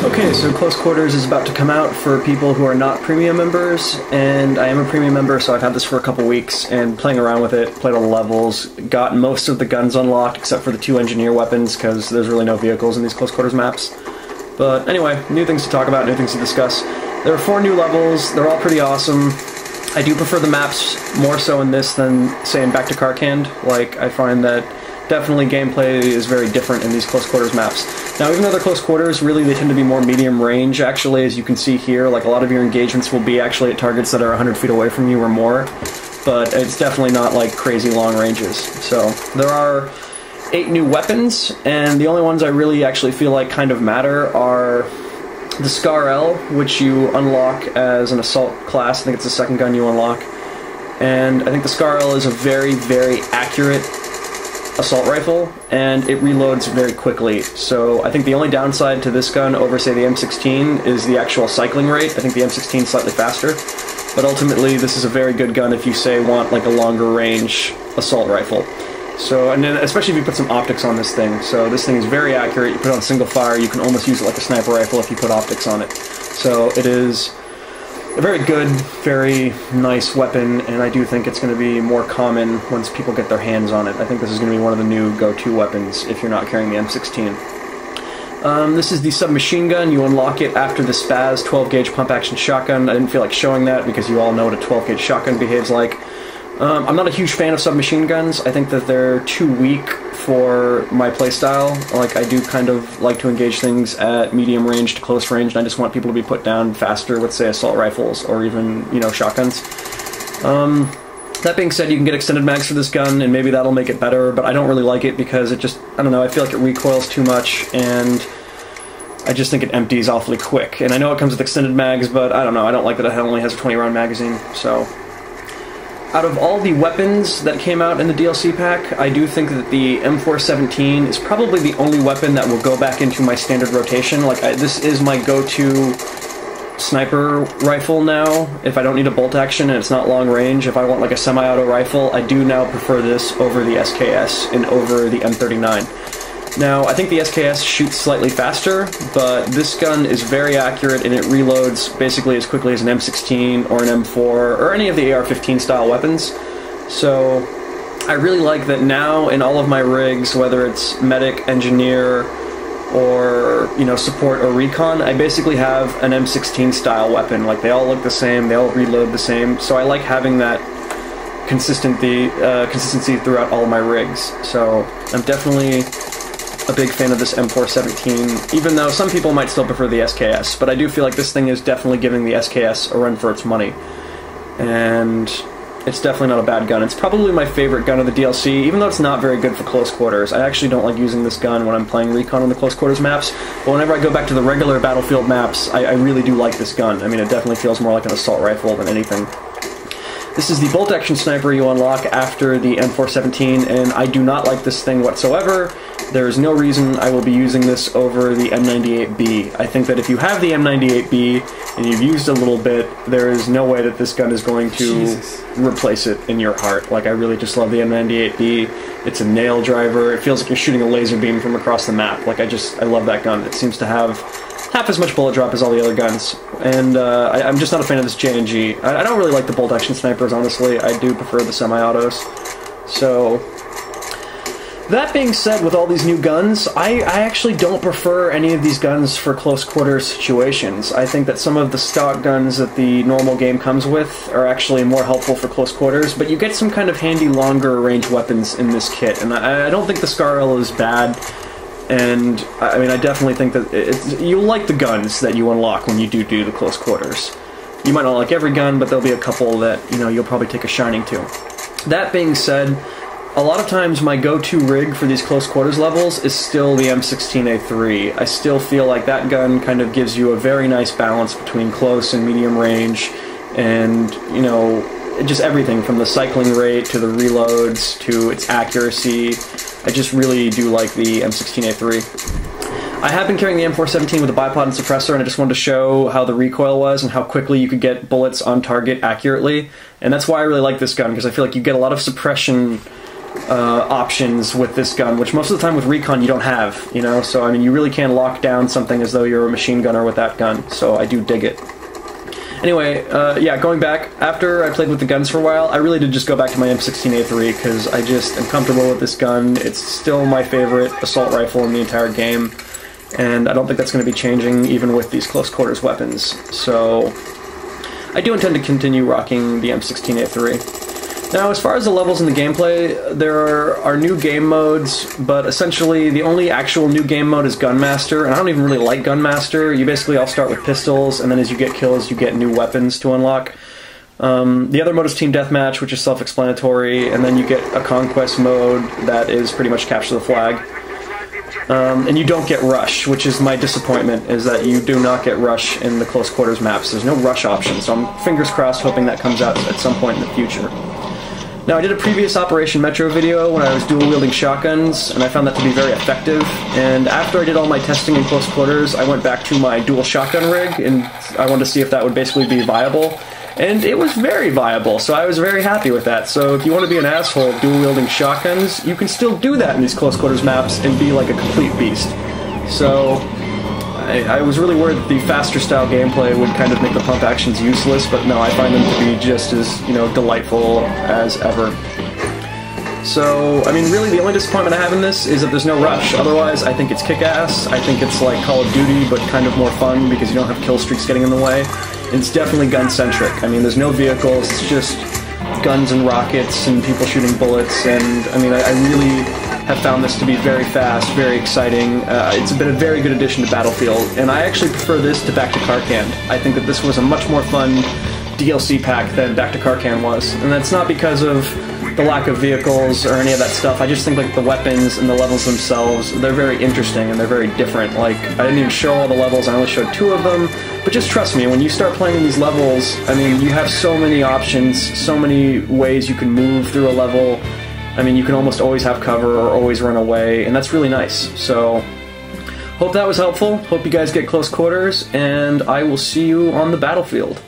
Okay, so Close Quarters is about to come out for people who are not premium members, and I am a premium member, so I've had this for a couple weeks, and playing around with it, played all the levels, got most of the guns unlocked except for the 2 engineer weapons, because there's really no vehicles in these Close Quarters maps. But anyway, new things to talk about, new things to discuss. There are 4 new levels, they're all pretty awesome. I do prefer the maps more so in this than, say, in Back to Karkand. Like, I find that definitely gameplay is very different in these Close Quarters maps. Now, even though they're Close Quarters, really they tend to be more medium range, actually, as you can see here. Like, a lot of your engagements will be actually at targets that are 100 feet away from you or more, but it's definitely not, like, crazy long ranges. So, there are 8 new weapons, and the only ones I really actually feel like kind of matter are the Scar L, which you unlock as an assault class. I think it's the second gun you unlock. And I think the Scar L is a very, very accurate assault rifle, and it reloads very quickly. So I think the only downside to this gun over, say, the M16 is the actual cycling rate. I think the M16 is slightly faster, but ultimately this is a very good gun if you, say, want like a longer range assault rifle. So, and then especially if you put some optics on this thing. So this thing is very accurate. You put it on single fire, you can almost use it like a sniper rifle if you put optics on it. So it is a very good, very nice weapon, and I do think it's going to be more common once people get their hands on it. I think this is going to be one of the new go-to weapons if you're not carrying the M16. This is the submachine gun. You unlock it after the Spaz 12-gauge pump-action shotgun. I didn't feel like showing that because you all know what a 12-gauge shotgun behaves like. I'm not a huge fan of submachine guns. I think that they're too weak for my playstyle. Like, I do kind of like to engage things at medium range to close range, and I just want people to be put down faster with, say, assault rifles or even, you know, shotguns. That being said, you can get extended mags for this gun, and maybe that'll make it better, but I don't really like it because it just, I don't know, I feel like it recoils too much, and I just think it empties awfully quick. And I know it comes with extended mags, but I don't know, I don't like that it only has a 20-round magazine, so. Out of all the weapons that came out in the DLC pack, I do think that the M417 is probably the only weapon that will go back into my standard rotation. Like, this is my go-to sniper rifle now. If I don't need a bolt action and it's not long range, if I want like a semi-auto rifle, I do now prefer this over the SKS and over the M39. Now, I think the SKS shoots slightly faster, but this gun is very accurate and it reloads basically as quickly as an M16 or an M4 or any of the AR-15 style weapons. So I really like that now in all of my rigs, whether it's medic, engineer, or, you know, support or recon, I basically have an M16 style weapon. Like, they all look the same, they all reload the same, so I like having that consistency throughout all of my rigs. So I'm definitely a big fan of this M417, even though some people might still prefer the SKS, but I do feel like this thing is definitely giving the SKS a run for its money, and it's definitely not a bad gun. It's probably my favorite gun of the DLC, even though it's not very good for close quarters. I actually don't like using this gun when I'm playing recon on the close quarters maps, but whenever I go back to the regular battlefield maps, I really do like this gun. I mean, it definitely feels more like an assault rifle than anything. This is the bolt action sniper you unlock after the M417, and I do not like this thing whatsoever. There is no reason I will be using this over the M98B. I think that if you have the M98B and you've used a little bit, there is no way that this gun is going to replace it in your heart. Like, I really just love the M98B. It's a nail driver. It feels like you're shooting a laser beam from across the map. Like, I love that gun. It seems to have half as much bullet drop as all the other guns, and I'm just not a fan of this JNG. I don't really like the bolt action snipers, honestly. I do prefer the semi-autos. So, that being said, with all these new guns, I actually don't prefer any of these guns for close quarters situations. I think that some of the stock guns that the normal game comes with are actually more helpful for close quarters, but you get some kind of handy longer range weapons in this kit, and I don't think the Scar L is bad. And, I mean, I definitely think that you'll like the guns that you unlock when you do the close quarters. You might not like every gun, but there'll be a couple that, you know, you'll probably take a shining to. That being said, a lot of times my go-to rig for these close quarters levels is still the M16A3. I still feel like that gun kind of gives you a very nice balance between close and medium range, and, you know, just everything from the cycling rate to the reloads to its accuracy. I just really do like the M16A3. I have been carrying the M417 with a bipod and suppressor, and I just wanted to show how the recoil was and how quickly you could get bullets on target accurately. And that's why I really like this gun, because I feel like you get a lot of suppression options with this gun, which most of the time with recon you don't have, you know? So, I mean, you really can lock down something as though you're a machine gunner with that gun, so I do dig it. Anyway, yeah, going back, after I played with the guns for a while, I really did just go back to my M16A3, because I just am comfortable with this gun. It's still my favorite assault rifle in the entire game, and I don't think that's going to be changing even with these close quarters weapons. So, I do intend to continue rocking the M16A3. Now, as far as the levels in the gameplay, there are new game modes, but essentially the only actual new game mode is Gunmaster, and I don't even really like Gunmaster. You basically all start with pistols, and then as you get kills, you get new weapons to unlock. The other mode is Team Deathmatch, which is self-explanatory, and then you get a Conquest mode that is pretty much Capture the Flag. And you don't get Rush, which is my disappointment, is that you do not get Rush in the close quarters maps. There's no Rush option, so I'm fingers crossed hoping that comes out at some point in the future. Now, I did a previous Operation Metro video when I was dual-wielding shotguns, and I found that to be very effective. And after I did all my testing in close quarters, I went back to my dual shotgun rig, and I wanted to see if that would basically be viable. And it was very viable, so I was very happy with that. So if you want to be an asshole dual-wielding shotguns, you can still do that in these close quarters maps and be like a complete beast. So I was really worried that the faster style gameplay would kind of make the pump actions useless, but no, I find them to be just as, you know, delightful as ever. So, I mean, really the only disappointment I have in this is that there's no Rush. Otherwise, I think it's kick-ass. I think it's like Call of Duty, but kind of more fun because you don't have kill streaks getting in the way. And it's definitely gun-centric. I mean, there's no vehicles, it's just guns and rockets and people shooting bullets, and I mean, I really have found this to be very fast, very exciting. It's been a very good addition to Battlefield, and I actually prefer this to Back to Karkand. I think that this was a much more fun DLC pack than Back to Karkand was, and that's not because of the lack of vehicles or any of that stuff. I just think like the weapons and the levels themselves, they're very interesting and they're very different. Like, I didn't even show all the levels, I only showed 2 of them, but just trust me, when you start playing these levels, I mean, you have so many options, so many ways you can move through a level. I mean, you can almost always have cover or always run away, and that's really nice. So, hope that was helpful. Hope you guys get close quarters, and I will see you on the battlefield.